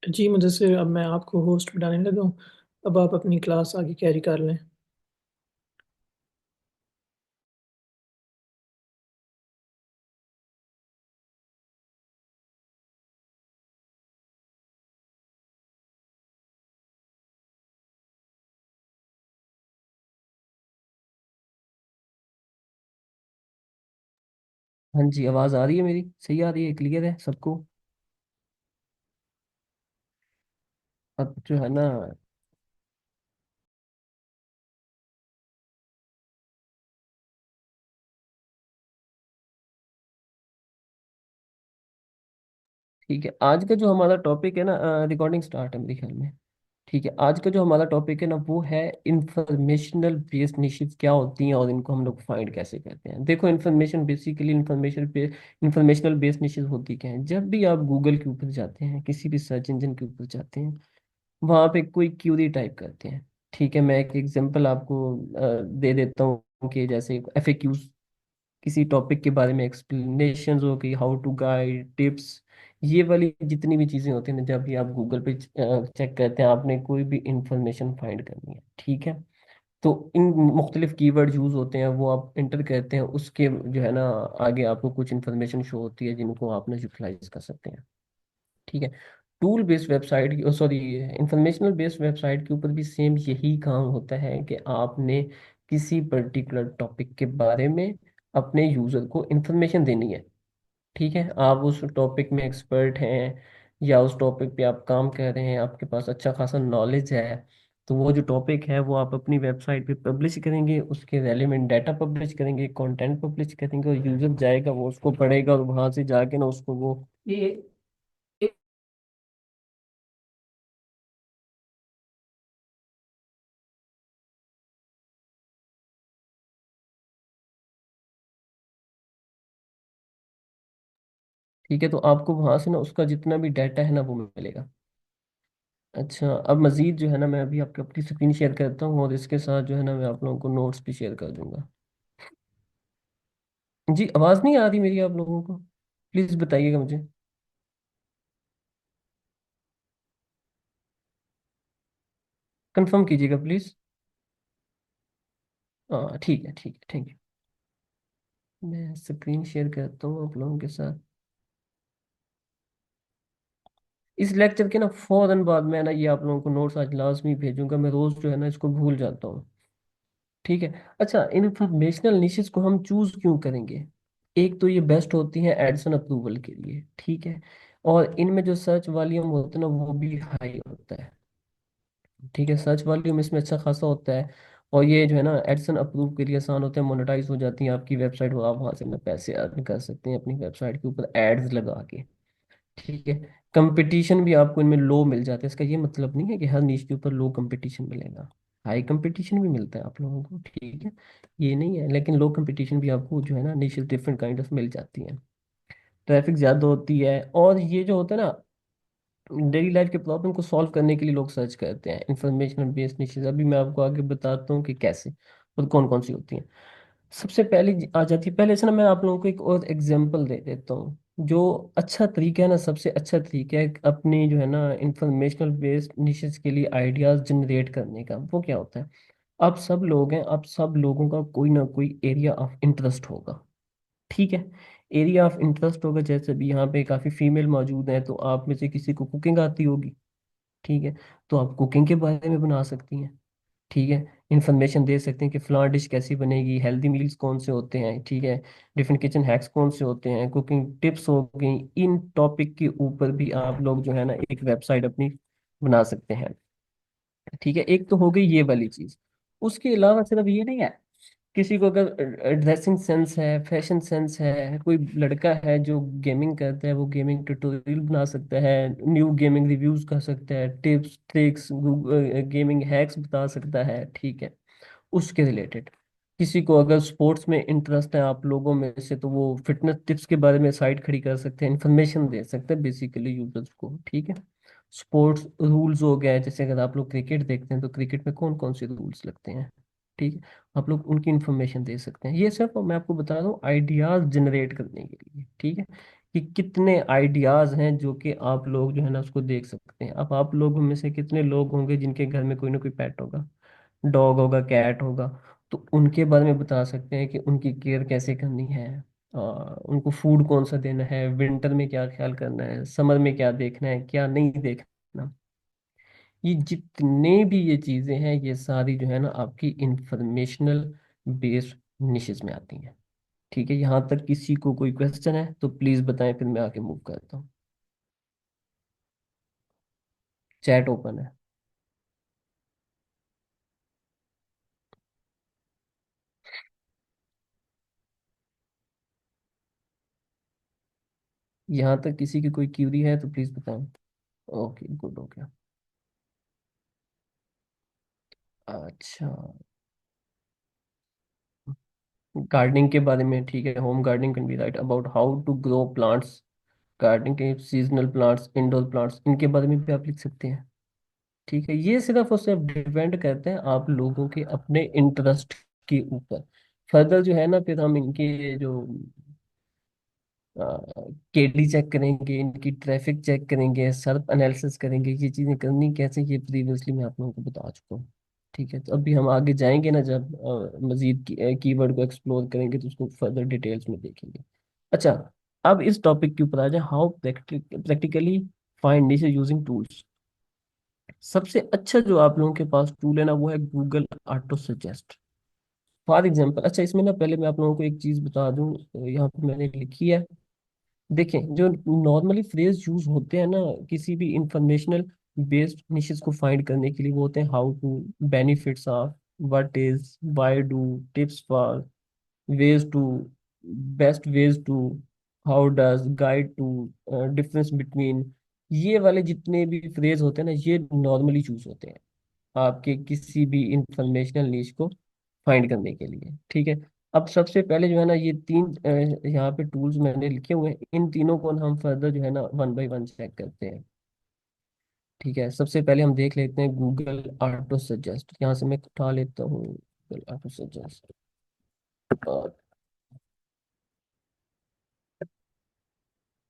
जी, मुझसे अब मैं आपको होस्ट बनाने लगा हूँ। अब आप अपनी क्लास आगे कैरी कर लें। हाँ जी, आवाज़ आ रही है मेरी? सही आ रही है, क्लियर है सबको? अब जो है ना, ठीक है। आज का जो हमारा टॉपिक है ना, रिकॉर्डिंग स्टार्ट है मेरे ख्याल में। ठीक है, आज का जो हमारा टॉपिक है ना वो है इंफॉर्मेशनल बेस्ड निशेस क्या होती हैं और इनको हम लोग फाइंड कैसे करते हैं। देखो, information basically informational based niches होती क्या है। जब भी आप गूगल के ऊपर जाते हैं, किसी भी सर्च इंजन के ऊपर जाते हैं, वहां पे कोई क्यूरी टाइप करते हैं। ठीक है, मैं एक एग्जांपल आपको दे देता हूँ कि जैसे एफएक्यूज, किसी टॉपिक के बारे में एक्सप्लेनेशन हो गई, हाउ टू गाइड टिप्स, ये वाली जितनी भी चीजें होती हैं ना, जब भी आप गूगल पे चेक करते हैं, आपने कोई भी इंफॉर्मेशन फाइंड करनी है, ठीक है, तो इन मुख्तलिफ कीवर्ड यूज होते हैं, वो आप इंटर करते हैं, उसके जो है ना आगे आपको कुछ इंफॉर्मेशन शो होती है जिनको आप ना यूटिलाइज कर सकते हैं। ठीक है, tool based website, sorry, informational based website के ऊपर भी सेम यही काम होता है कि आपने किसी पर्टिकुलर टॉपिक के बारे में अपने यूजर को इंफॉर्मेशन देनी है। ठीक है, आप उस टॉपिक में एक्सपर्ट हैं या उस टॉपिक पे आप काम कर रहे हैं, आपके पास अच्छा खासा नॉलेज है, तो वो जो टॉपिक है वो आप अपनी वेबसाइट पे पब्लिश करेंगे, उसके रेलिवेंट डाटा पब्लिश करेंगे, कंटेंट पब्लिश करेंगे, और यूजर जाएगा, वो उसको पढ़ेगा, और वहां से जाके ना उसको वो ये। ठीक है, तो आपको वहां से ना उसका जितना भी डाटा है ना वो मिलेगा। अच्छा, अब मजीद जो है ना, मैं अभी आपको अपनी स्क्रीन शेयर करता हूँ, और इसके साथ जो है ना मैं आप लोगों को नोट्स भी शेयर कर दूंगा। जी, आवाज़ नहीं आ रही मेरी आप लोगों को? प्लीज़ बताइएगा मुझे। कंफर्म कीजिएगा प्लीज़। हाँ, ठीक है, ठीक है, थैंक यू। मैं स्क्रीन शेयर करता हूँ आप लोगों के साथ। इस लेक्चर के ना फौरन बाद मैं ना ये आप लोगों को नोट्स आज लाजमी भेजूंगा। मैं रोज़ जो है ना इसको भूल जाता हूँ। ठीक है। अच्छा, इंफॉर्मेशनल निशेस को हम चूज क्यों करेंगे? एक तो ये बेस्ट होती है एडसन अप्रूवल के लिए, ठीक है, और इनमें जो सर्च वॉल्यूम होता है ना वो भी हाई होता है। ठीक है, सर्च वॉल्यूम इसमें अच्छा खासा होता है, और ये जो है ना एडसन अप्रूव के लिए आसान होते हैं, मोनेटाइज हो जाती है आपकी वेबसाइट, और आप वहां से ना पैसे अर्न कर सकते हैं अपनी वेबसाइट के ऊपर एड्स लगा के। ठीक है, कंपटीशन भी आपको इनमें लो मिल जाता है। इसका ये मतलब नहीं है कि हर नीच के ऊपर लो कंपटीशन मिलेगा, हाई कंपटीशन भी मिलता है आप लोगों को, ठीक है, ये नहीं है, लेकिन लो कंपटीशन भी आपको जो है ना निशियल डिफरेंट काइंड ऑफ मिल जाती है। ट्रैफिक ज़्यादा होती है, और ये जो होता है ना डेली लाइफ के प्रॉब्लम को सॉल्व करने के लिए लोग सर्च करते हैं इंफॉर्मेशनल बेस्ड निशेस। अभी मैं आपको आगे बताता हूँ कि कैसे और कौन कौन सी होती हैं। सबसे पहले आ जाती है, पहले से ना मैं आप लोगों को एक और एग्जांपल दे देता हूँ। जो अच्छा तरीका है ना, सबसे अच्छा तरीका है अपनी जो है ना इंफॉर्मेशनल बेस्ड निशेस के लिए आइडियाज जनरेट करने का, वो क्या होता है। आप सब लोग हैं, आप सब लोगों का कोई ना कोई एरिया ऑफ इंटरेस्ट होगा। ठीक है, एरिया ऑफ इंटरेस्ट होगा, जैसे भी यहाँ पे काफ़ी फीमेल मौजूद हैं, तो आप में से किसी को कुकिंग आती होगी। ठीक है, तो आप कुकिंग के बारे में बना सकती हैं। ठीक है, इंफॉर्मेशन दे सकते हैं कि फलां डिश कैसी बनेगी, हेल्दी मील्स कौन से होते हैं, ठीक है, डिफरेंट किचन हैक्स कौन से होते हैं, कुकिंग टिप्स हो गई, इन टॉपिक के ऊपर भी आप लोग जो है ना एक वेबसाइट अपनी बना सकते हैं। ठीक है, एक तो हो गई ये वाली चीज। उसके अलावा सिर्फ ये नहीं है, किसी को अगर ड्रेसिंग सेंस है, फैशन सेंस है, कोई लड़का है जो गेमिंग करता है, वो गेमिंग ट्यूटोरियल बना सकता है, न्यू गेमिंग रिव्यूज कर सकता है, टिप्स ट्रिक्स गेमिंग हैक्स बता सकता है। ठीक है, उसके रिलेटेड किसी को अगर स्पोर्ट्स में इंटरेस्ट है आप लोगों में से, तो वो फिटनेस टिप्स के बारे में साइट खड़ी कर सकते हैं, इंफॉर्मेशन दे सकते हैं बेसिकली यूजर्स को। ठीक है, स्पोर्ट्स रूल्स हो गए, जैसे अगर आप लोग क्रिकेट देखते हैं तो क्रिकेट में कौन कौन से रूल्स लगते हैं, ठीक है, आप लोग उनकी इंफॉर्मेशन दे सकते हैं। ये सब मैं आपको बता रहा हूँ आइडियाज जनरेट करने के लिए। ठीक है, कि कितने आइडियाज हैं जो कि आप लोग जो है ना उसको देख सकते हैं। अब आप लोगों में से कितने लोग होंगे जिनके घर में कोई ना कोई पेट होगा, डॉग होगा, कैट होगा, तो उनके बारे में बता सकते हैं कि उनकी केयर कैसे करनी है, उनको फूड कौन सा देना है, विंटर में क्या ख्याल करना है, समर में क्या देखना है, क्या नहीं देखना। ये जितने भी ये चीजें हैं, ये सारी जो है ना आपकी इंफॉर्मेशनल बेस्ड निशेस में आती हैं। ठीक है, यहाँ तक किसी को कोई क्वेश्चन है तो प्लीज बताएं, फिर मैं आगे मूव करता हूँ। चैट ओपन है। यहाँ तक किसी की कोई क्यूरी है तो प्लीज बताएं। ओके, गुड, हो गया। अच्छा, गार्डनिंग के बारे में, ठीक है, home gardening can be write about how to grow plants. Gardening के सीजनल प्लांट्स, इंडोर प्लांट्स, इनके बारे में भी आप लिख सकते हैं। ठीक है, ये सिर्फ और सिर्फ डिपेंड करते हैं आप लोगों के अपने इंटरेस्ट के ऊपर। फर्दर जो है ना, फिर हम इनके जो केडी चेक करेंगे, इनकी ट्रैफिक चेक करेंगे, सर्प एनालिसिस करेंगे, ये चीजें करनी कैसे, ये प्रीवियसली मैं आप लोगों को बता चुका हूँ। ठीक है, तो अभी हम आगे जाएंगे ना, जब मजीद कीवर्ड को एक्सप्लोर करेंगे तो उसको फर्दर डिटेल्स में देखेंगे। अच्छा, अब इस टॉपिक के ऊपर आ जाए, हाउ प्रैक्टिकली फाइंड निश यूजिंग टूल्स। सबसे अच्छा जो आप लोगों के पास टूल है ना, वो है Google auto suggest. For example, अच्छा इसमें ना पहले मैं आप लोगों को एक चीज बता दूं, यहाँ पे मैंने लिखी है। देखें, जो नॉर्मली फ्रेज यूज होते हैं ना किसी भी इंफॉर्मेशनल बेस्ड निशेस को फाइंड करने के लिए, वो होते हैं how to, benefits of, what is, why do, tips for, ways to, best ways to, how does, guide to, difference between. ये वाले जितने भी फ्रेज होते हैं ना, ये नॉर्मली चूज होते हैं आपके किसी भी इंफॉर्मेशनल नीश को फाइंड करने के लिए। ठीक है, अब सबसे पहले जो है ना, ये तीन यहाँ पे टूल्स मैंने लिखे हुए हैं, इन तीनों को हम फर्दर जो है ना वन बाय वन चेक करते हैं। ठीक है, सबसे पहले हम देख लेते हैं गूगल ऑटो सजेस्ट। यहाँ से मैं उठा लेता हूँ गूगल ऑटो सजेस्ट।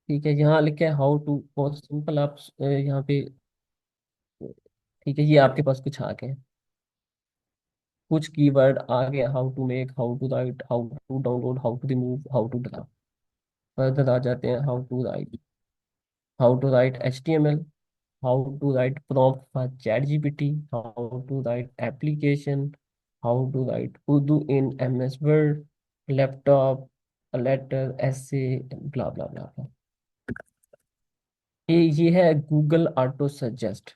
ठीक है, यहाँ लिखे है हाउ टू, बहुत सिंपल, आप यहाँ पे, ठीक है, ये आपके पास कुछ आ गए, कुछ कीवर्ड आ गए, how to make, how to write, how to download, how to remove, how to draw. Further आ जाते हैं, how to write HTML, how to write prompt for ChatGPT, how to write application, how to write Urdu in MS Word, laptop, a letter, essay, blah blah blah blah। ये है Google auto suggest.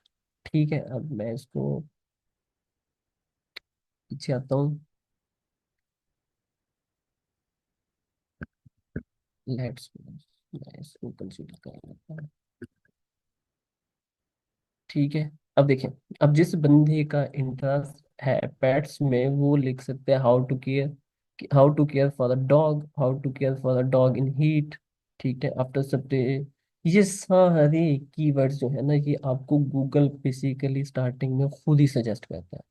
ठीक है, अब मैं इसको पीछे आता हूँ। लेट्स, मैं इसको कंसीडर कर लेता हूँ। ठीक है, अब देखें, अब जिस बंदे का इंटरेस्ट है पेट्स में, वो लिख सकते हैं how to care for the dog, how to care for the dog in heat. ठीक है, आफ्टर सप्टे। ये सारे कीवर्ड्स जो है ना, ये आपको गूगल बेसिकली स्टार्टिंग में खुद ही सजेस्ट करता है।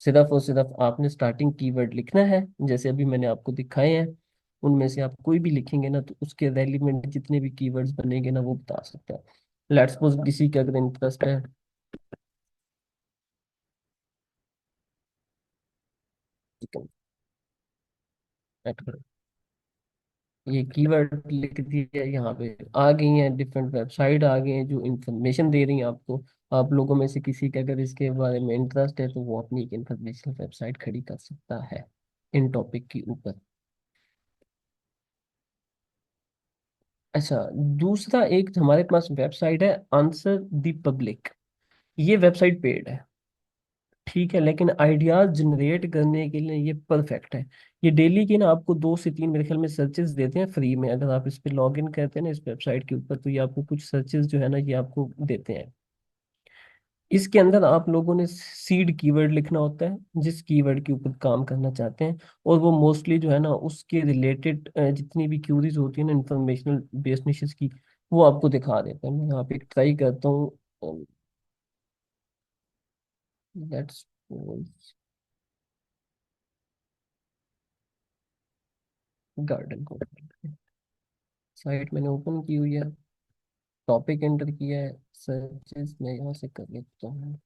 सिर्फ और सिर्फ आपने स्टार्टिंग कीवर्ड लिखना है, जैसे अभी मैंने आपको दिखाए हैं। उनमें से आप कोई भी लिखेंगे ना, तो उसके रेलिवेंट जितने भी कीवर्ड्स बनेंगे ना, वो बता सकता है। लेट्स सपोज किसी का अगर इंटरेस्ट है, चिकन, ऐड करो, ये कीवर्ड लिख दिया, यहाँ पे आ गई हैं डिफरेंट वेबसाइट आ गई हैं जो इंफॉर्मेशन दे रही हैं आपको। आप लोगों में से किसी का अगर इसके बारे में इंटरेस्ट है तो वो अपनी एक इंफॉर्मेशन वेबसाइट खड़ी कर सकता है इन टॉपिक के ऊपर। अच्छा, दूसरा एक हमारे पास वेबसाइट है आंसर द पब्लिक। ये वेबसाइट पेड है, ठीक है, लेकिन आइडियाज जनरेट करने के लिए ये परफेक्ट है। ये डेली की ना आपको 2 से 3 मेरे ख्याल में सर्चेस देते हैं फ्री में। अगर आप इस पे लॉग इन करते हैं ना इस वेबसाइट के ऊपर, तो ये आपको कुछ सर्चेस जो है ना ये आपको देते हैं। इसके अंदर आप लोगों ने सीड कीवर्ड लिखना होता है, जिस कीवर्ड के ऊपर काम करना चाहते हैं, और वो मोस्टली जो है ना उसके रिलेटेड जितनी भी क्यूरीज होती है ना इंफॉर्मेशनल बेस्ड निशेस की, वो आपको दिखा देता है। मैं यहाँ पे ट्राई करता हूँ, लेट्स गार्डन को, साइट मैंने ओपन की हुई है, टॉपिक एंटर किया है, सर्चेस मैं यहाँ से कर लेता हूँ,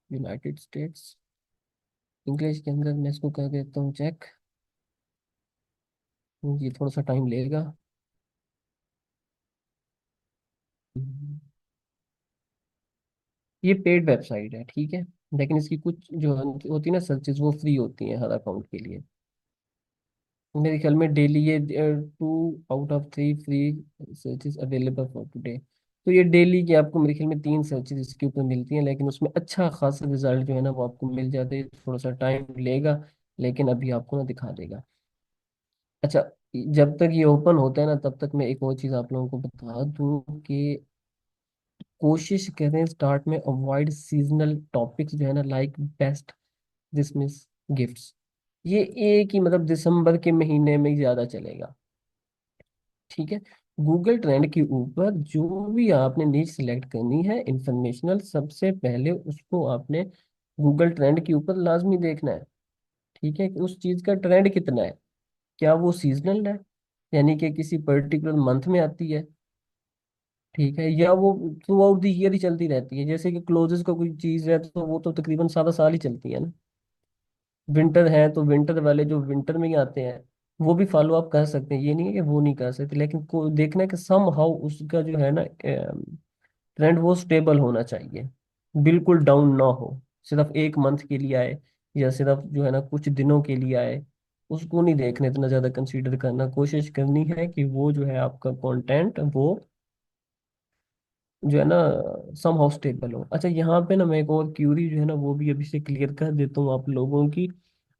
यूनाइटेड स्टेट्स, इंग्लिश के अंदर मैं इसको कर देता हूँ चेक। ये थोड़ा सा टाइम लेगा। हम्म, ये पेड वेबसाइट है, ठीक है, लेकिन इसकी कुछ जो होती है ना सर्चेज, वो फ्री होती हैं हर अकाउंट के लिए। मेरे ख्याल में डेली ये 2 out of 3 free searches available for today. तो ये डेली की आपको मेरे ख्याल में 3 सर्चेज इसके ऊपर मिलती हैं, लेकिन उसमें अच्छा खासा रिजल्ट जो है ना वो आपको मिल जाते हैं, थोड़ा सा टाइम लेगा, लेकिन अभी आपको ना दिखा देगा। अच्छा, जब तक ये ओपन होता है ना तब तक मैं एक और चीज़ आप लोगों को बता दूं कि कोशिश करें स्टार्ट में अवॉइड सीजनल टॉपिक्स जो है ना, लाइक बेस्ट क्रिसमस गिफ्ट्स। ये एक ही मतलब दिसंबर के महीने में ही ज्यादा चलेगा, ठीक है। गूगल ट्रेंड के ऊपर जो भी आपने नीच सिलेक्ट करनी है इंफॉर्मेशनल, सबसे पहले उसको आपने गूगल ट्रेंड के ऊपर लाजमी देखना है, ठीक है, कि उस चीज का ट्रेंड कितना है। क्या वो सीजनल है, यानी कि किसी पर्टिकुलर मंथ में आती है, ठीक है, या वो थ्रू आउट द ईयर ही चलती रहती है। जैसे कि क्लोजेस का कोई चीज है तो वो तो तकरीबन सारा साल ही चलती है ना। विंटर है तो विंटर वाले जो विंटर में ही आते हैं वो भी फॉलो अप कर सकते हैं, ये नहीं है कि वो नहीं कर सकते, लेकिन को देखना है कि सम हाउ उसका जो है ना ट्रेंड वो स्टेबल होना चाहिए, बिल्कुल डाउन ना हो, सिर्फ एक मंथ के लिए आए या सिर्फ जो है ना कुछ दिनों के लिए आए, उसको नहीं देखना, इतना ज्यादा कंसीडर करना। कोशिश करनी है कि वो जो है आपका कंटेंट वो जो है ना सम हाउ स्टेबल हो। अच्छा, यहाँ पे ना मैं एक और क्यूरी जो है ना वो भी अभी से क्लियर कर देता हूँ आप लोगों की,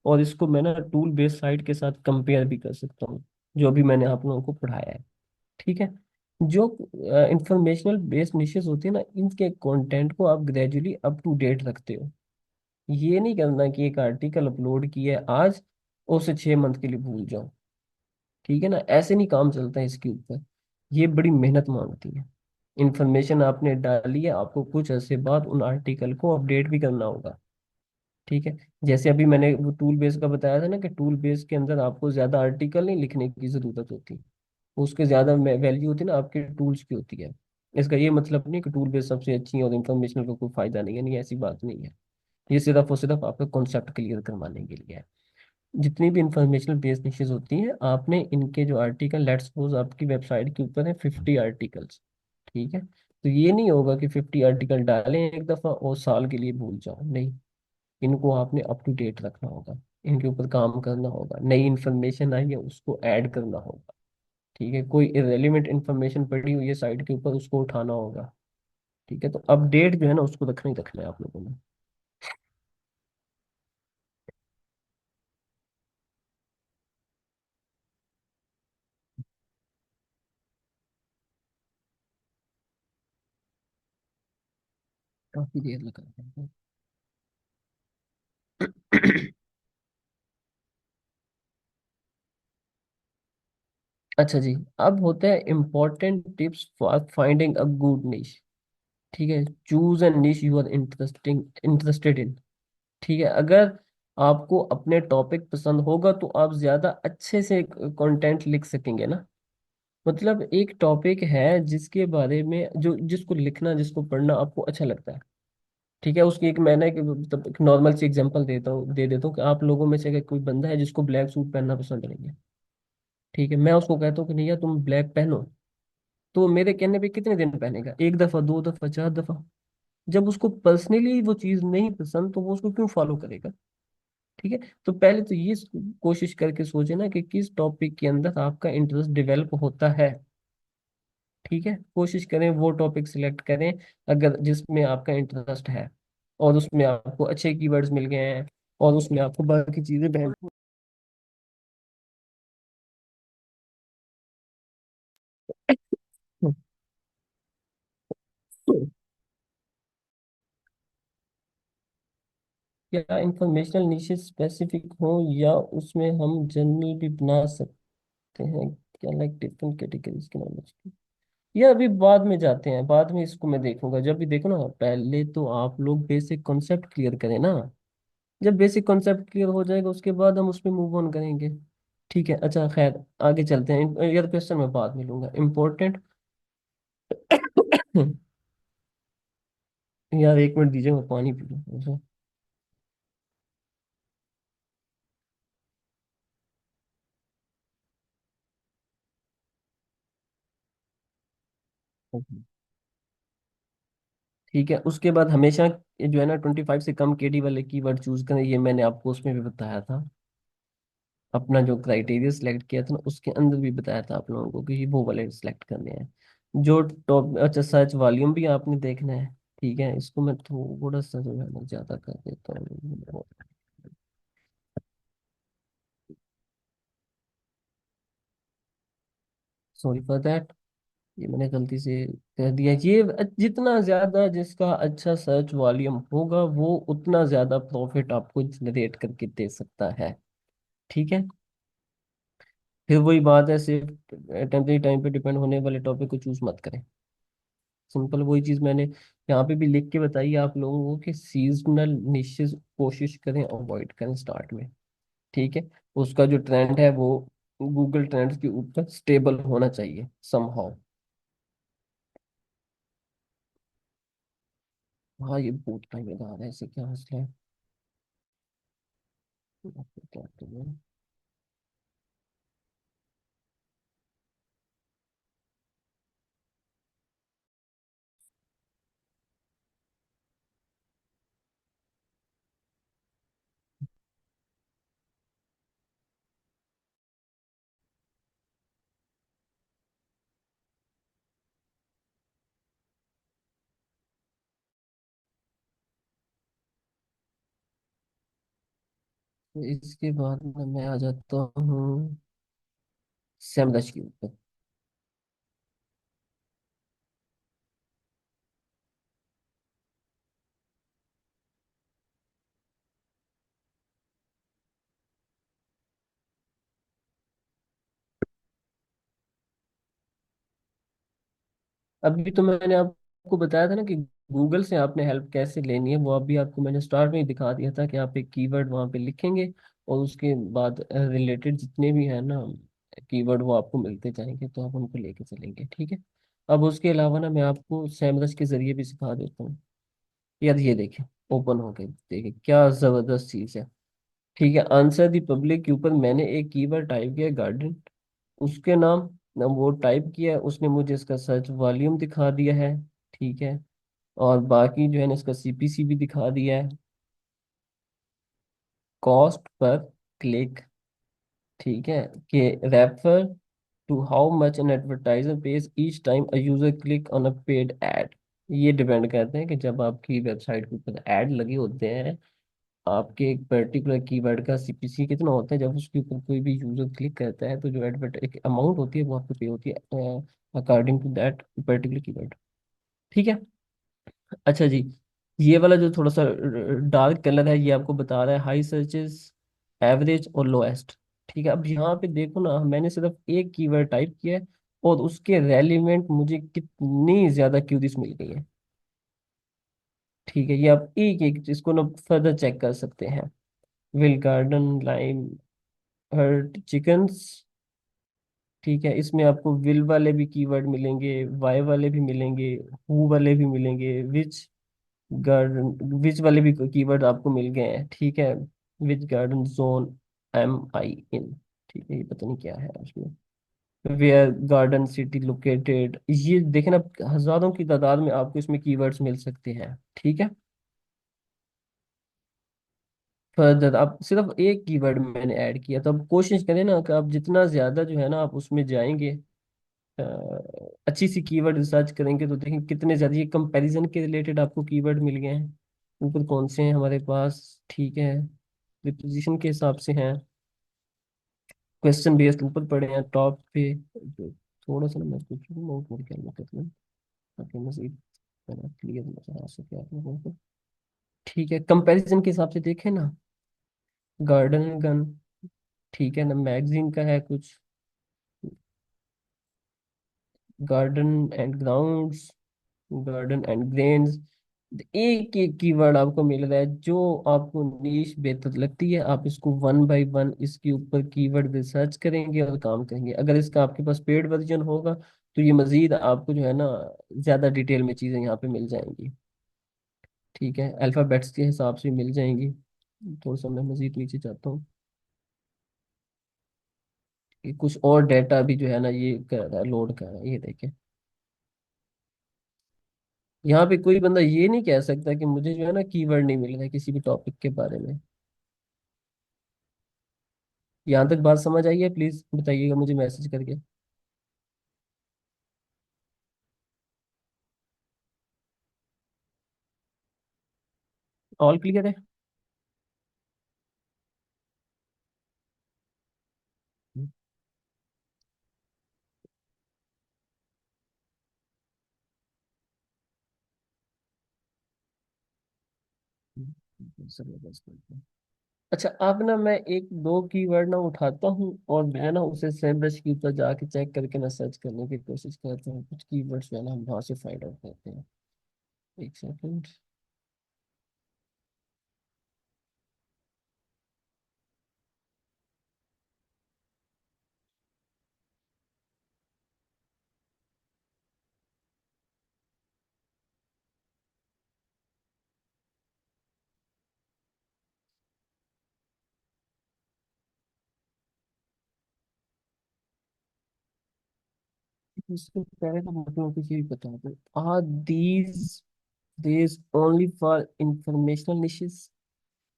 और इसको मैं ना टूल बेस्ड साइट के साथ कंपेयर भी कर सकता हूँ, जो भी मैंने आप लोगों को पढ़ाया है, ठीक है। जो इंफॉर्मेशनल बेस्ड निशेस होती है ना, इनके कंटेंट को आप ग्रेजुअली अप टू डेट रखते हो। ये नहीं करना कि एक आर्टिकल अपलोड किया है आज और उसे 6 मंथ के लिए भूल जाओ, ठीक है ना, ऐसे नहीं काम चलता है इसके ऊपर। ये बड़ी मेहनत मांगती है। इंफॉर्मेशन आपने डाली है, आपको कुछ अर्से बाद उन आर्टिकल को अपडेट भी करना होगा, ठीक है। जैसे अभी मैंने वो टूल बेस का बताया था ना कि टूल बेस के अंदर आपको ज्यादा आर्टिकल नहीं लिखने की जरूरत होती, उसके ज्यादा वैल्यू होती है ना आपके टूल्स की होती है। इसका ये मतलब नहीं कि टूल बेस सबसे अच्छी है और इन्फॉर्मेशन का कोई फायदा नहीं है, नहीं, ऐसी बात नहीं है। ये सिर्फ और सिर्फ आपका कॉन्सेप्ट क्लियर करवाने के लिए है। जितनी भी इंफॉर्मेशनल बेस्ड निशेज होती हैं, आपने इनके जो आर्टिकल, लेट्स सपोज आपकी वेबसाइट के ऊपर है 50 आर्टिकल्स, ठीक है, तो ये नहीं होगा कि 50 आर्टिकल डालें एक दफा और साल के लिए भूल जाओ, नहीं। इनको आपने अप टू डेट रखना होगा, इनके ऊपर काम करना होगा, नई इन्फॉर्मेशन आई है उसको ऐड करना होगा, ठीक है, कोई इरेलीवेंट इन्फॉर्मेशन पड़ी हुई है साइट के ऊपर उसको उठाना होगा, ठीक है। तो अपडेट जो है ना उसको रखना ही रखना है आप लोगों ने। काफी देर लगा है। अच्छा जी, अब होते हैं important tips for finding a good निश, ठीक है। चूज एन निश यू आर इंटरेस्टेड इन, ठीक है। अगर आपको अपने टॉपिक पसंद होगा तो आप ज्यादा अच्छे से कंटेंट लिख सकेंगे ना। मतलब एक टॉपिक है जिसके बारे में जो जिसको लिखना जिसको पढ़ना आपको अच्छा लगता है, ठीक है, उसकी एक मैंने एक नॉर्मल सी एग्जांपल दे देता हूँ कि आप लोगों में से अगर कोई बंदा है जिसको ब्लैक सूट पहनना पसंद नहीं है, ठीक है, मैं उसको कहता हूँ कि नहीं यार तुम ब्लैक पहनो, तो मेरे कहने पे कितने दिन पहनेगा, एक दफा, 2 दफा, 4 दफा। जब उसको पर्सनली वो चीज नहीं पसंद तो वो उसको क्यों फॉलो करेगा, ठीक है। तो पहले तो ये कोशिश करके सोचे ना कि किस टॉपिक के अंदर आपका इंटरेस्ट डेवलप होता है, ठीक है, कोशिश करें वो टॉपिक सिलेक्ट करें अगर जिसमें आपका इंटरेस्ट है, और उसमें आपको अच्छे कीवर्ड्स मिल गए हैं, और उसमें आपको बाकी चीजें बेहतर। या इंफॉर्मेशनल नीशेस स्पेसिफिक हो या उसमें हम जनरल भी बना सकते हैं, क्या लाइक डिफरेंट कैटेगरीज के नॉलेज। ये अभी बाद में जाते हैं, बाद में इसको मैं देखूंगा, जब भी देखो ना, पहले तो आप लोग बेसिक कॉन्सेप्ट क्लियर करें ना। जब बेसिक कॉन्सेप्ट क्लियर हो जाएगा उसके बाद हम उसमें मूव ऑन करेंगे। ठीक है, अच्छा खैर, आगे चलते हैं, ये क्वेश्चन मैं बाद में लूंगा, इम्पोर्टेंट। यार एक मिनट दीजिए, मैं पानी पी लूँ। ठीक है, उसके बाद हमेशा ये जो है ना 25 से कम केडी वाले कीवर्ड चूज करें, ये मैंने आपको उसमें भी बताया था। अपना जो क्राइटेरिया सिलेक्ट किया था ना, उसके अंदर भी बताया था आप लोगों को कि ये वो वाले सिलेक्ट करने हैं। जो टॉप, अच्छा सर्च वॉल्यूम भी आपने देखना है। ठीक है, इसको मैं थोड़ा सा जो है ना ज्यादा कर देता हूँ। सॉरी फॉर दैट, ये मैंने गलती से कह दिया। ये जितना ज्यादा जिसका अच्छा सर्च वॉल्यूम होगा, वो उतना ज्यादा प्रॉफिट आपको जनरेट करके दे सकता है। ठीक है, फिर वही बात है, सिर्फ टेम्परेरी टाइम पे डिपेंड होने वाले टॉपिक को चूज मत करें। सिंपल वही चीज मैंने यहाँ पे भी लिख के बताई है आप लोगों को कि सीजनल निशेस कोशिश करें अवॉइड करें स्टार्ट में। ठीक है, उसका जो ट्रेंड है वो गूगल ट्रेंड्स के ऊपर स्टेबल होना चाहिए समहाउ। हाँ, ये बहुत टाइम लगा रहा है, ऐसे क्या मसला है? क्या करें? तो इसके बाद में मैं आ जाता हूँ सैमरश के ऊपर। अभी तो मैंने आपको बताया था ना कि गूगल से आपने हेल्प कैसे लेनी है, वो अभी आपको मैंने स्टार्ट में ही दिखा दिया था कि आप एक कीवर्ड वहां पे लिखेंगे, और उसके बाद रिलेटेड जितने भी है ना कीवर्ड, वो आपको मिलते जाएंगे, तो आप उनको लेके चलेंगे। ठीक है, अब उसके अलावा ना मैं आपको सैमरस के जरिए भी सिखा देता हूँ। यार ये देखें, ओपन हो गए, देखिए क्या जबरदस्त चीज है। ठीक है, आंसर दी पब्लिक के ऊपर मैंने एक कीवर्ड टाइप किया गार्डन, उसके नाम ना वो टाइप किया, उसने मुझे इसका सर्च वॉल्यूम दिखा दिया है। ठीक है, और बाकी जो है ना इसका सीपीसी भी दिखा दिया है, कॉस्ट पर क्लिक। ठीक है, कि refer to how much an advertiser pays each time a user click on a paid ad. ये डिपेंड करते हैं कि जब आपकी वेबसाइट के ऊपर ऐड लगे होते हैं, आपके एक पर्टिकुलर कीवर्ड का सीपीसी कितना होता है, जब उसके ऊपर कोई भी यूजर क्लिक करता है, तो जो एडवर्ट एक अमाउंट होती है वो आपको पे होती है according to that particular keyword. ठीक है, अच्छा जी, ये वाला जो थोड़ा सा डार्क कलर है, ये आपको बता रहा है हाई सर्चेस, एवरेज और लोएस्ट। ठीक है, अब यहाँ पे देखो ना, मैंने सिर्फ एक कीवर्ड टाइप किया है, और उसके रेलिवेंट मुझे कितनी ज्यादा क्यूरीज मिल गई है। ठीक है, ये आप एक एक इसको ना फर्दर चेक कर सकते हैं। Will garden lime hurt chickens. ठीक है, इसमें आपको विल वाले भी कीवर्ड मिलेंगे, वाई वाले भी मिलेंगे, हु वाले भी मिलेंगे, गार्डन विच वाले भी कीवर्ड आपको मिल गए हैं। ठीक है, विच गार्डन जोन एम आई इन। ठीक है, ये पता नहीं क्या है उसमें। वेयर गार्डन सिटी लोकेटेड, ये देखें ना, हजारों की तादाद में आपको इसमें कीवर्ड्स मिल सकते हैं। ठीक है, फर्दर आप सिर्फ एक कीवर्ड मैंने ऐड किया, तो अब कोशिश करें ना कि आप जितना ज्यादा जो है ना आप उसमें जाएंगे, अ, अच्छी सी कीवर्ड रिसर्च करेंगे, तो देखें कितने ज्यादा ये कंपैरिजन के रिलेटेड आपको कीवर्ड मिल गए हैं। ऊपर कौन से हैं हमारे पास? ठीक है, प्रीपोजिशन के हिसाब से हैं, क्वेश्चन बेस्ड ऊपर पड़े हैं टॉप पे। जो थोड़ा सा ना मैं कुछ नोट मेरे ख्याल में कर लूँ, ताकि मजीद क्लियर नजर आ सके आप लोगों को। ठीक है, कंपैरिजन के हिसाब से देखें ना, गार्डन गन, ठीक है ना, मैगजीन का है कुछ, garden and grounds, garden and grains, एक एक कीवर्ड आपको मिल रहा है, जो आपको नीश बेहतर लगती है आप इसको वन बाय वन इसके ऊपर कीवर्ड रिसर्च करेंगे और काम करेंगे। अगर इसका आपके पास पेड वर्जन होगा तो ये मजीद आपको जो है ना ज्यादा डिटेल में चीजें यहाँ पे मिल जाएंगी। ठीक है, अल्फाबेट्स के हिसाब से मिल जाएंगी। थोड़ा सा मैं मजीद नीचे जाता हूँ कि कुछ और डाटा भी जो है ना ये कर रहा है, लोड कर रहा है, ये देखें। यहाँ पे कोई बंदा ये नहीं कह सकता कि मुझे जो है ना कीवर्ड नहीं मिल रहा है किसी भी टॉपिक के बारे में। यहाँ तक बात समझ आई है? प्लीज बताइएगा मुझे मैसेज करके। ऑल क्लियर है? अच्छा, अब ना मैं एक दो कीवर्ड ना उठाता हूँ और मैं ना उसे सेम ब्रश के ऊपर जाके चेक करके ना सर्च करने की कोशिश करता हूँ, कुछ कीवर्ड्स जो है ना हम वहां से फाइंड आउट करते हैं। एक सेकंड। इसके पहले तो मैं आपको ये बता दूं, are these days only for informational niches?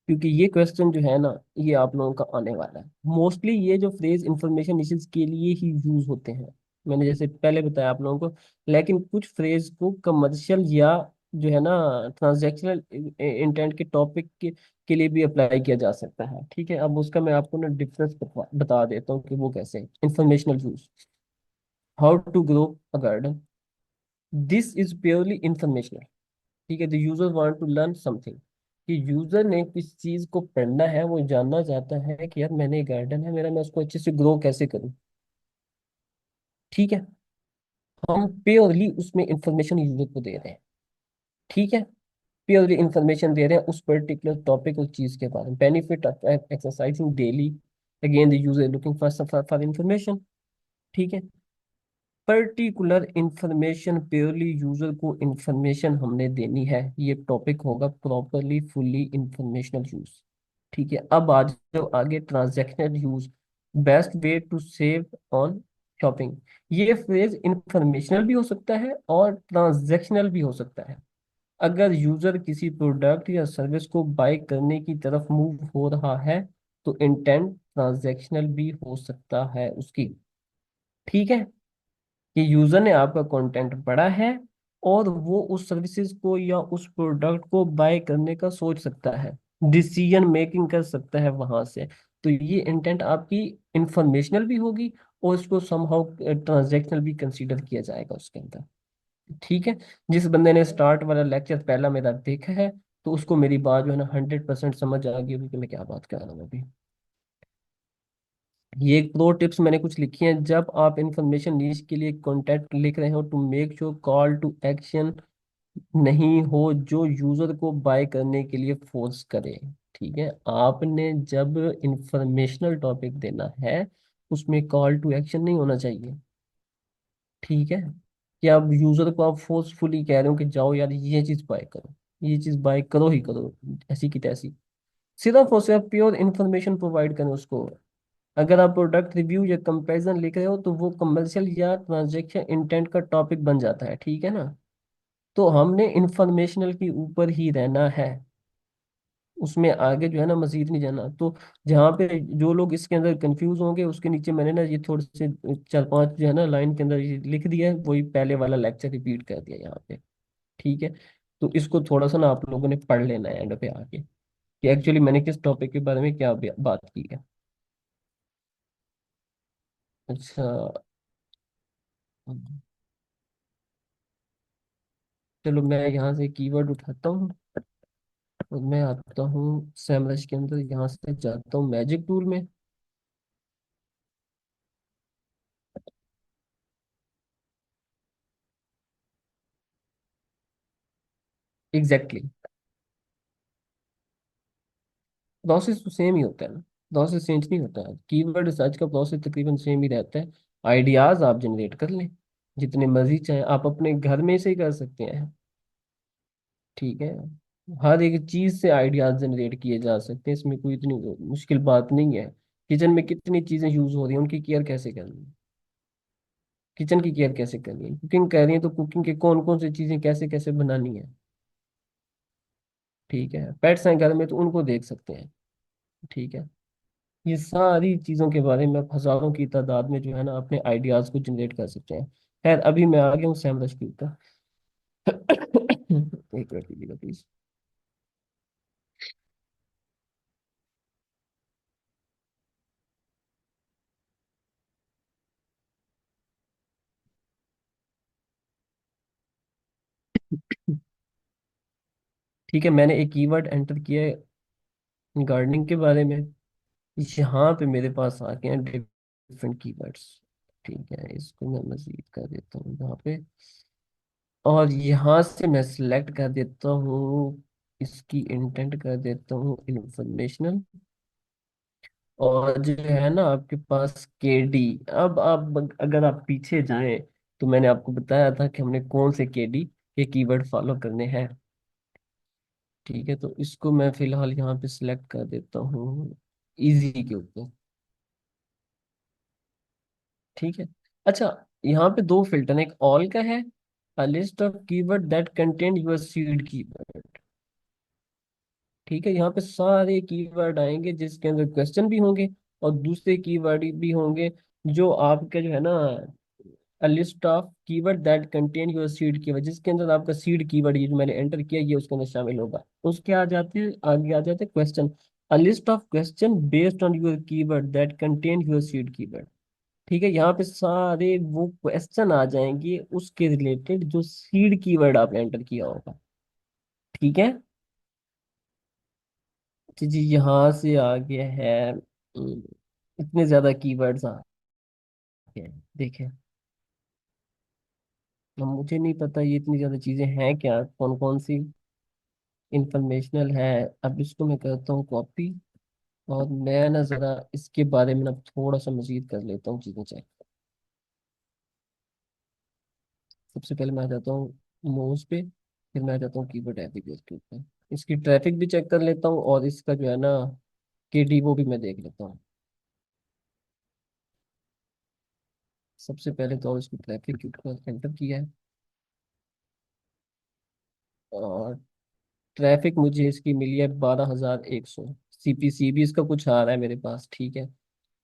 क्योंकि ये क्वेश्चन जो है ना ये आप लोगों का आने वाला है। मोस्टली ये जो फ्रेज इंफॉर्मेशन इश्यूज के लिए ही यूज होते हैं, मैंने जैसे पहले बताया आप लोगों को। लेकिन कुछ फ्रेज को कमर्शियल या जो है ना ट्रांजैक्शनल इंटेंट के टॉपिक के लिए भी अप्लाई किया जा सकता है। ठीक है, अब उसका मैं आपको ना डिफरेंस बता देता हूँ कि वो कैसे informational use. How to grow a garden, this is purely informational. ठीक है, the user want to learn something, कि यूजर ने किस चीज को पढ़ना है, वो जानना चाहता है कि यार मैंने गार्डन है मेरा, मैं उसको अच्छे से ग्रो कैसे करूं। ठीक है, हम प्योरली उसमें इंफॉर्मेशन यूजर को दे रहे हैं। ठीक है, प्योरली इंफॉर्मेशन दे रहे हैं उस पर्टिकुलर टॉपिक उस चीज के बारे में। Benefit of exercising daily, again the user looking for information. ठीक है, पर्टिकुलर इंफॉर्मेशन, प्योरली यूजर को इंफॉर्मेशन हमने देनी है, ये टॉपिक होगा प्रॉपरली फुल्ली इंफॉर्मेशनल यूज। ठीक है, अब आज जो आगे transactional use, best way to save on shopping. ये फ्रेज इंफॉर्मेशनल भी हो सकता है और ट्रांजैक्शनल भी हो सकता है। अगर यूजर किसी प्रोडक्ट या सर्विस को बाय करने की तरफ मूव हो रहा है तो इंटेंट ट्रांजैक्शनल भी हो सकता है उसकी। ठीक है, कि यूजर ने आपका कंटेंट पढ़ा है और वो उस सर्विसेज को या उस प्रोडक्ट को बाय करने का सोच सकता है, डिसीजन मेकिंग कर सकता है वहां से। तो ये इंटेंट आपकी इंफॉर्मेशनल भी होगी और इसको समहाउ ट्रांजैक्शनल भी कंसीडर किया जाएगा उसके अंदर। ठीक है, जिस बंदे ने स्टार्ट वाला लेक्चर पहला मेरा देखा है तो उसको मेरी बात जो है ना 100% समझ आ गई होगी कि मैं क्या बात कर रहा हूँ अभी। ये एक प्रो टिप्स मैंने कुछ लिखी हैं, जब आप इंफॉर्मेशन नीच के लिए कॉन्टेक्ट लिख रहे हो to make sure call to action नहीं हो जो यूजर को बाय करने के लिए फोर्स करे। ठीक है, आपने जब इंफॉर्मेशनल टॉपिक देना है उसमें कॉल टू एक्शन नहीं होना चाहिए। ठीक है, कि आप यूजर को आप फोर्सफुली कह रहे हो कि जाओ यार ये चीज बाय करो, ये चीज बाय करो ही करो, ऐसी की तैसी। सिर्फ और सिर्फ प्योर इंफॉर्मेशन प्रोवाइड करें उसको। अगर आप प्रोडक्ट रिव्यू या कंपैरिजन लिख रहे हो तो वो कमर्शियल या ट्रांजैक्शन इंटेंट का टॉपिक बन जाता है। ठीक है ना, तो हमने इंफॉर्मेशनल के ऊपर ही रहना है, उसमें आगे जो है ना मजीद नहीं जाना। तो जहाँ पे जो लोग इसके अंदर कंफ्यूज होंगे उसके नीचे मैंने ना ये थोड़े से चार पांच जो है ना लाइन के अंदर ये लिख दिया है, वही पहले वाला लेक्चर रिपीट कर दिया यहाँ पे। ठीक है, तो इसको थोड़ा सा ना आप लोगों ने पढ़ लेना है एंड पे आके कि एक्चुअली मैंने किस टॉपिक के बारे में क्या बात की है। अच्छा, चलो मैं यहाँ से कीवर्ड उठाता हूँ और मैं आता हूँ सैमरश के अंदर, यहाँ से जाता हूँ मैजिक टूल में। एग्जैक्टली। प्रोसेस तो सेम ही होता है ना, प्रोसेस चेंज नहीं होता है, कीवर्ड रिसर्च का प्रोसेस तकरीबन सेम ही रहता है। आइडियाज आप जनरेट कर लें जितने मर्जी चाहें, आप अपने घर में से ही कर सकते हैं। ठीक है, हर एक चीज से आइडियाज जनरेट किए जा सकते हैं, इसमें कोई इतनी मुश्किल बात नहीं है। किचन में कितनी चीजें यूज हो रही हैं, उनकी केयर कैसे करनी है, किचन की केयर कैसे करनी है, कुकिंग कर रही है तो कुकिंग के कौन कौन सी चीजें कैसे कैसे बनानी है। ठीक है, पेट्स हैं घर में तो उनको देख सकते हैं। ठीक है, ये सारी चीजों के बारे में आप हजारों की तादाद में जो है ना अपने आइडियाज को जनरेट कर सकते हैं। खैर अभी मैं आ गया हूँ सैम रश्क के ऊपर। एक मिनट लीजिएगा प्लीज। ठीक है, मैंने एक कीवर्ड एंटर किया है गार्डनिंग के बारे में। यहाँ पे मेरे पास आ गए हैं डिफरेंट कीवर्ड्स। ठीक है, इसको मैं मजीद कर देता हूँ यहाँ पे, और यहाँ से मैं सिलेक्ट कर देता हूँ, इसकी इंटेंट कर देता हूँ इंफॉर्मेशनल। और जो है ना आपके पास केडी, अब आप अगर आप पीछे जाएं तो मैंने आपको बताया था कि हमने कौन से केडी के कीवर्ड फॉलो करने हैं। ठीक है, तो इसको मैं फिलहाल यहाँ पे सिलेक्ट कर देता हूँ इजी के ऊपर। ठीक है, अच्छा, यहाँ पे दो फिल्टर, एक ऑल का है, a list of keyword that contain your seed keyword. ठीक है, यहाँ पे सारे कीवर्ड आएंगे जिसके अंदर क्वेश्चन भी होंगे और दूसरे कीवर्ड भी होंगे, जो आपके जो है ना अ list of keyword that contain your seed keyword, जिसके अंदर आपका सीड कीवर्ड ये जो मैंने एंटर किया ये उसके अंदर शामिल होगा। उसके आ जाते हैं, आगे आ जाते हैं question, a list of question based on your keyword that contain your seed keyword. ठीक है, यहाँ पे सारे वो क्वेश्चन आ जाएंगे उसके रिलेटेड जो सीड कीवर्ड आपने एंटर किया होगा। ठीक है, तो जी यहाँ से आ गया है इतने ज्यादा कीवर्ड्स आ गए हैं। देखें, अब मुझे नहीं पता ये इतनी ज्यादा चीजें हैं क्या, कौन कौन सी इंफॉर्मेशनल है। अब इसको मैं करता हूँ कॉपी, और मैं ना जरा इसके बारे में ना थोड़ा सा मजीद कर लेता हूँ चीजें चेक। सबसे पहले मैं आ जाता हूँ मोज पे, फिर मैं आ जाता हूँ कीवर्ड एफपीएस के ऊपर। इसकी ट्रैफिक भी चेक कर लेता हूँ और इसका जो है ना केडी वो भी मैं देख लेता हूँ। सबसे पहले तो इसकी ट्रैफिक के ऊपर एंटर किया है, और ट्रैफिक मुझे इसकी मिली है 12,100। सीपीसी भी इसका कुछ आ रहा है मेरे पास। ठीक है,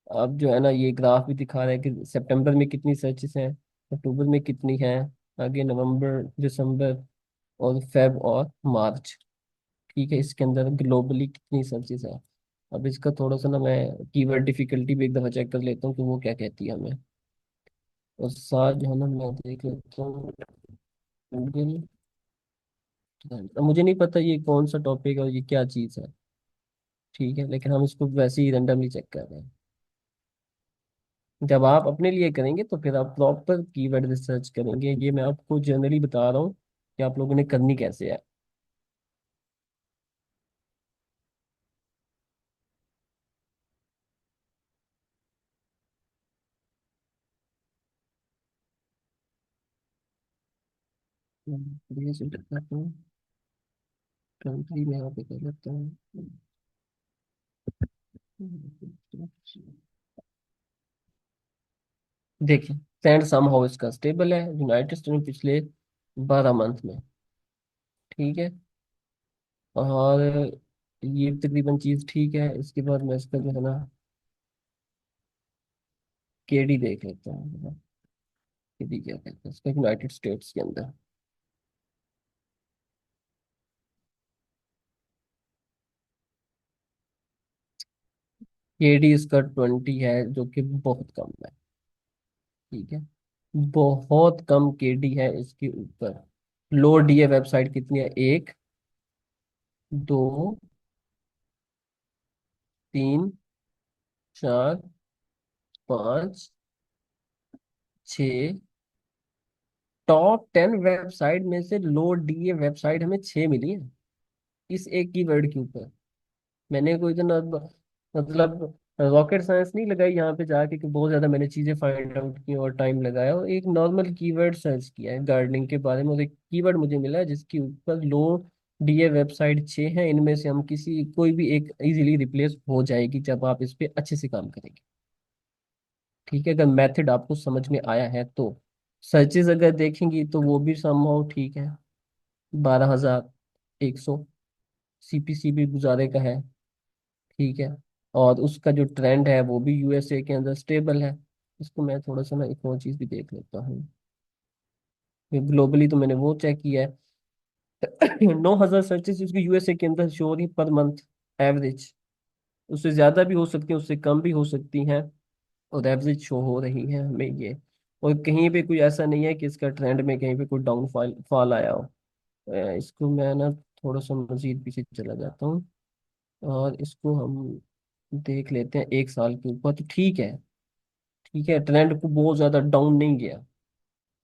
अब जो है ना ये ग्राफ भी दिखा रहा है कि सितंबर में कितनी सर्चेस हैं, अक्टूबर में कितनी हैं, आगे नवंबर, दिसंबर और फेब और मार्च। ठीक है, इसके अंदर ग्लोबली कितनी सर्चेस हैं। अब इसका थोड़ा सा ना मैं कीवर्ड डिफिकल्टी भी एक दफ़ा चेक कर लेता हूँ कि वो क्या कहती है हमें, और साथ जो है ना मैं देख लेता हूँ Google Trend। अब मुझे नहीं पता ये कौन सा टॉपिक है और ये क्या चीज़ है। ठीक है, लेकिन हम इसको वैसे ही रैंडमली चेक कर रहे हैं। जब आप अपने लिए करेंगे तो फिर आप प्रॉपर कीवर्ड रिसर्च करेंगे, ये मैं आपको जनरली बता रहा हूँ कि आप लोगों ने करनी कैसे है। ये सिलेक्ट करता हूँ, कंट्री में यहाँ पे कर लेता हूँ। देखिए, सेंड सम हाउ इसका स्टेबल है यूनाइटेड स्टेट में पिछले 12 मंथ में। ठीक है, और ये तकरीबन चीज ठीक है। इसके बाद मैं इसका जो है ना केडी देख लेता हूँ, केडी क्या कहते हैं इसका यूनाइटेड स्टेट्स के अंदर। केडी इसका 20 है जो कि बहुत कम है। ठीक है, बहुत कम केडी है इसके ऊपर। लो डीए वेबसाइट कितनी है, 1, 2, 3, 4, 5, 6, टॉप 10 वेबसाइट में से लो डीए वेबसाइट हमें 6 मिली है इस एक कीवर्ड के ऊपर। मैंने कोई इतना मतलब रॉकेट साइंस नहीं लगाई यहाँ पे जाके कि बहुत ज्यादा मैंने चीजें फाइंड आउट की और टाइम लगाया, और एक नॉर्मल कीवर्ड सर्च किया है गार्डनिंग के बारे में, और एक कीवर्ड मुझे मिला है जिसके ऊपर लो डीए वेबसाइट 6 हैं, इनमें से हम किसी कोई भी एक इजीली रिप्लेस हो जाएगी जब आप इस पे अच्छे से काम करेंगे। ठीक है, अगर मेथड आपको समझ में आया है तो। सर्चेज अगर देखेंगी तो वो भी समहाउ ठीक है, 12,100 सीपीसी भी गुजारे का है। ठीक है, और उसका जो ट्रेंड है वो भी यूएसए के अंदर स्टेबल है। इसको मैं थोड़ा सा ना एक और चीज भी देख लेता हूँ, ग्लोबली तो मैंने वो चेक किया है। 9,000 सर्चेस उसकी यूएसए के अंदर शो हो रही पर मंथ एवरेज। उससे ज्यादा भी हो सकती है, उससे कम भी हो सकती हैं, और एवरेज शो हो रही है हमें ये। और कहीं पे कोई ऐसा नहीं है कि इसका ट्रेंड में कहीं पे कोई डाउनफॉल फॉल आया हो। इसको मैं ना थोड़ा सा मजीद पीछे चला जाता हूँ, और इसको हम देख लेते हैं 1 साल के ऊपर, तो ठीक है। ठीक है, ट्रेंड को बहुत ज्यादा डाउन नहीं गया,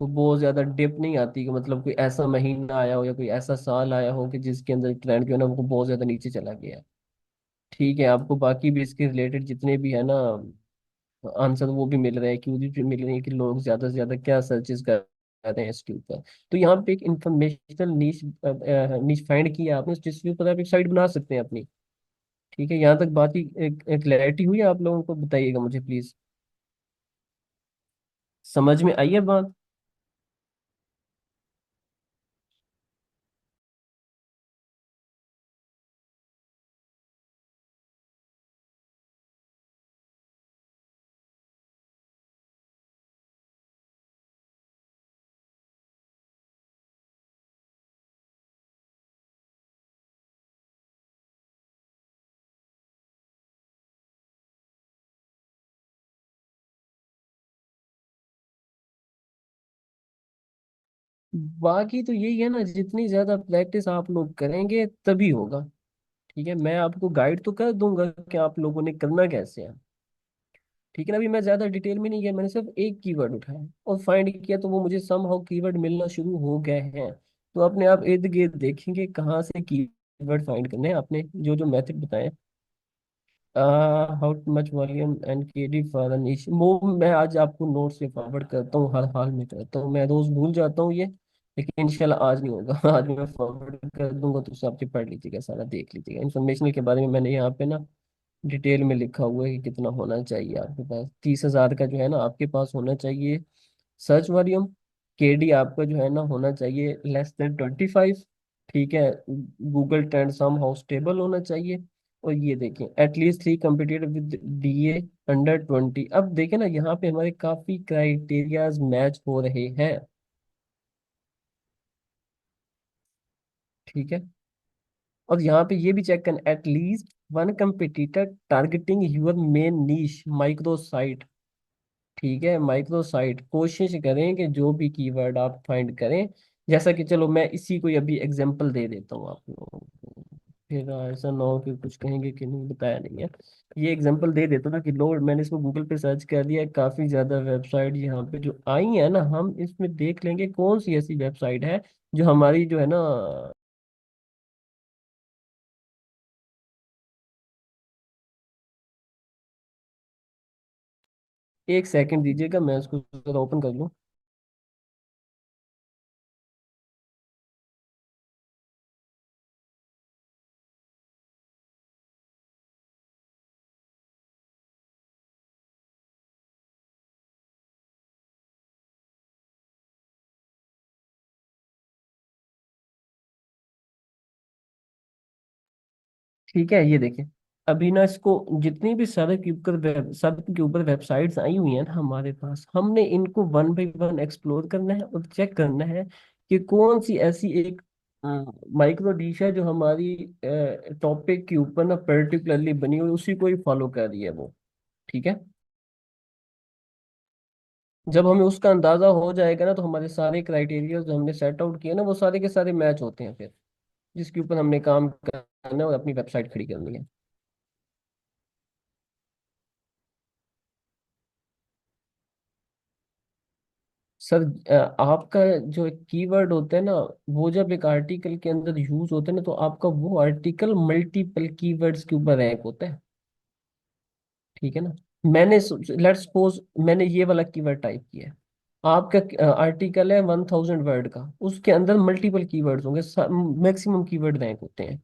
तो बहुत ज्यादा डिप नहीं आती कि मतलब कोई ऐसा महीना आया हो या कोई ऐसा साल आया हो कि जिसके अंदर ट्रेंड जो है ना वो बहुत ज्यादा नीचे चला गया। ठीक है, आपको बाकी भी इसके रिलेटेड जितने भी है ना आंसर वो भी मिल रहे हैं, क्यों भी मिल रहे हैं कि लोग ज्यादा से ज्यादा क्या सर्चेस कर रहे हैं इसके ऊपर। तो यहाँ पे एक इंफॉर्मेशनल नीश नीश फाइंड किया आपने, जिसके ऊपर आप एक साइट बना सकते हैं अपनी। ठीक है, यहाँ तक बात की एक क्लैरिटी हुई है आप लोगों को? बताइएगा मुझे प्लीज, समझ में आई है बात? बाकी तो यही है ना, जितनी ज्यादा प्रैक्टिस आप लोग करेंगे तभी होगा। ठीक है, मैं आपको गाइड तो कर दूंगा कि आप लोगों ने करना कैसे है। ठीक है ना, अभी मैं ज्यादा डिटेल में नहीं गया, मैंने सिर्फ एक कीवर्ड उठाया और फाइंड किया, तो वो मुझे समहाउ कीवर्ड मिलना शुरू हो गए हैं। तो अपने आप इर्द गिर्द देखेंगे कहाँ से कीवर्ड फाइंड करने हैं आपने जो जो मेथड बताए। How much volume and KD for an each, वो मैं आज आपको नोट से फॉरवर्ड करता हूँ, हर हाल में करता हूँ, मैं रोज भूल जाता हूँ ये, लेकिन इंशाल्लाह आज नहीं होगा। आज मैं फॉरवर्ड कर दूंगा तो आप पढ़ लीजिएगा, सारा देख लीजिएगा। इंफॉर्मेशन के बारे में मैंने यहाँ पे ना डिटेल में लिखा हुआ है कि कितना होना चाहिए आपके पास। 30,000 का जो है ना आपके पास होना चाहिए सर्च वॉल्यूम। केडी आपका जो है ना होना चाहिए लेस देन 25। ठीक है, Google trend somehow stable होना चाहिए। और ये देखें at least 3 completed with DA under 20। अब देखें ना यहाँ पे हमारे काफी क्राइटेरियाज मैच हो रहे हैं। ठीक है, और यहाँ पे ये भी चेक करना at least one competitor targeting your main niche micro site. ठीक है, माइक्रो साइट कोशिश करें कि जो भी कीवर्ड आप फाइंड करें, जैसा कि चलो मैं इसी को अभी एग्जांपल दे देता हूँ आप लोगों को, फिर ऐसा ना हो कि कुछ कहेंगे कि नहीं बताया नहीं है। ये एग्जांपल दे देता हूँ ना कि लो मैंने इसको गूगल पे सर्च कर दिया है, काफी ज्यादा वेबसाइट यहाँ पे जो आई है ना, हम इसमें देख लेंगे कौन सी ऐसी वेबसाइट है जो हमारी जो है ना। एक सेकंड दीजिएगा, मैं इसको जरा ओपन कर लूँ। ठीक है, ये देखिए, अभी ना इसको जितनी भी सड़क के ऊपर वेबसाइट्स आई हुई हैं ना हमारे पास, हमने इनको वन बाय वन एक्सप्लोर करना है और चेक करना है कि कौन सी ऐसी एक माइक्रो डिश है जो हमारी टॉपिक के ऊपर ना पर्टिकुलरली बनी हुई, उसी को ही फॉलो कर रही है वो। ठीक है, जब हमें उसका अंदाजा हो जाएगा ना, तो हमारे सारे क्राइटेरिया जो हमने सेट आउट किए ना वो सारे के सारे मैच होते हैं फिर, जिसके ऊपर हमने काम करना है और अपनी वेबसाइट खड़ी करनी है। सर आपका जो एक कीवर्ड होता है ना, वो जब एक आर्टिकल के अंदर यूज होता है ना, तो आपका वो आर्टिकल मल्टीपल कीवर्ड्स के ऊपर रैंक होता है। ठीक है ना। मैंने लेट्स सपोज मैंने ये वाला कीवर्ड टाइप किया है, आपका आर्टिकल है 1000 वर्ड का, उसके अंदर मल्टीपल कीवर्ड्स होंगे, मैक्सिमम कीवर्ड रैंक होते हैं।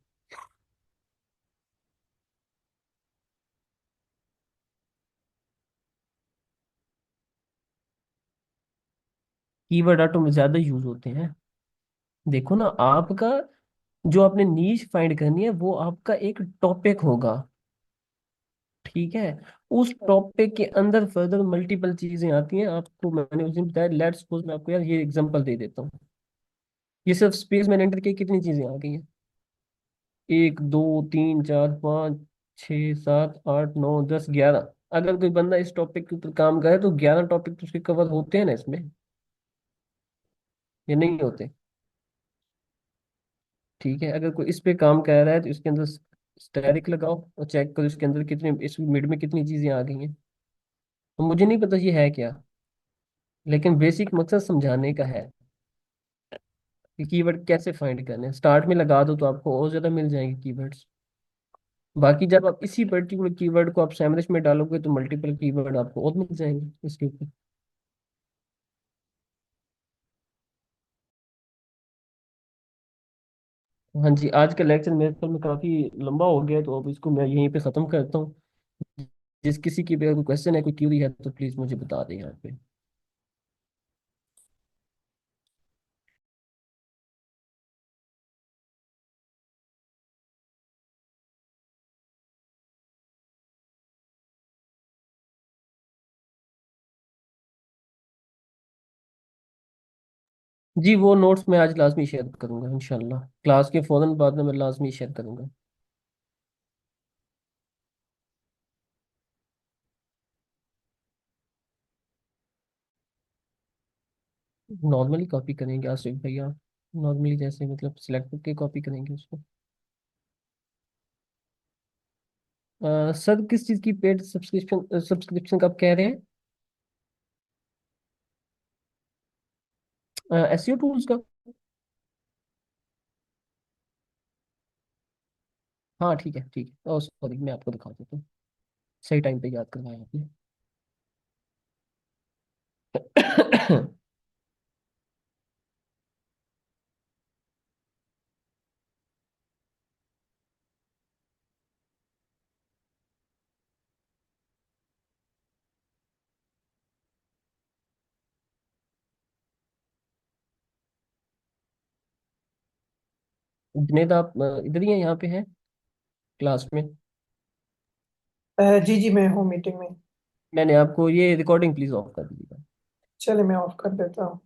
कीवर्ड ऑटो में ज्यादा यूज होते हैं। देखो ना, आपका जो आपने नीश फाइंड करनी है वो आपका एक टॉपिक होगा। ठीक है। उस टॉपिक के अंदर फर्दर मल्टीपल चीजें आती हैं, आपको मैंने उस दिन बताया। लेट्स सपोज मैं आपको यार ये एग्जांपल दे देता हूँ। ये सिर्फ स्पेस मैंने एंटर की कितनी चीजें आ गई हैं? 1 2 3 4 5 6 7 8 9 10 11। अगर कोई बंदा इस टॉपिक के ऊपर काम करे तो 11 टॉपिक तो उसके कवर होते हैं ना इसमें, ये नहीं होते? ठीक है। अगर कोई इस पे काम कर रहा है तो इसके अंदर स्टैटिक लगाओ और चेक करो इसके अंदर कितने, इस मिड में कितनी चीजें आ गई हैं। तो मुझे नहीं पता ये है क्या, लेकिन बेसिक मकसद समझाने का है कि कीवर्ड कैसे फाइंड करने हैं। स्टार्ट में लगा दो तो आपको और ज्यादा मिल जाएंगे कीवर्ड्स। बाकी जब आप इसी पर्टिकुलर कीवर्ड को आप सैमरिश में डालोगे तो मल्टीपल कीवर्ड आपको और मिल जाएंगे इसके ऊपर। हाँ जी, आज का लेक्चर मेरे ख्याल में काफी लंबा हो गया है, तो अब इसको मैं यहीं पे खत्म करता हूँ। जिस किसी की भी अगर कोई क्वेश्चन है, कोई क्यूरी है, तो प्लीज मुझे बता दें यहाँ पे। जी, वो नोट्स मैं आज लाजमी शेयर करूंगा इंशाल्लाह, क्लास के फौरन बाद में मैं लाजमी शेयर करूंगा। नॉर्मली कॉपी करेंगे आसिफ भैया, नॉर्मली जैसे मतलब सिलेक्ट करके कॉपी करेंगे उसको। सर किस चीज़ की पेड सब्सक्रिप्शन सब्सक्रिप्शन का आप कह रहे हैं? एसईओ टूल्स का? हाँ ठीक है, ठीक है। ओ सॉरी, मैं आपको दिखा देता हूँ। सही टाइम पे याद करवाया आपने। जुनेद आप इधर ही हैं, यहाँ पे हैं क्लास में? जी जी, मैं हूँ मीटिंग में। मैंने आपको ये रिकॉर्डिंग प्लीज ऑफ कर दीजिएगा। चलिए मैं ऑफ कर देता हूँ।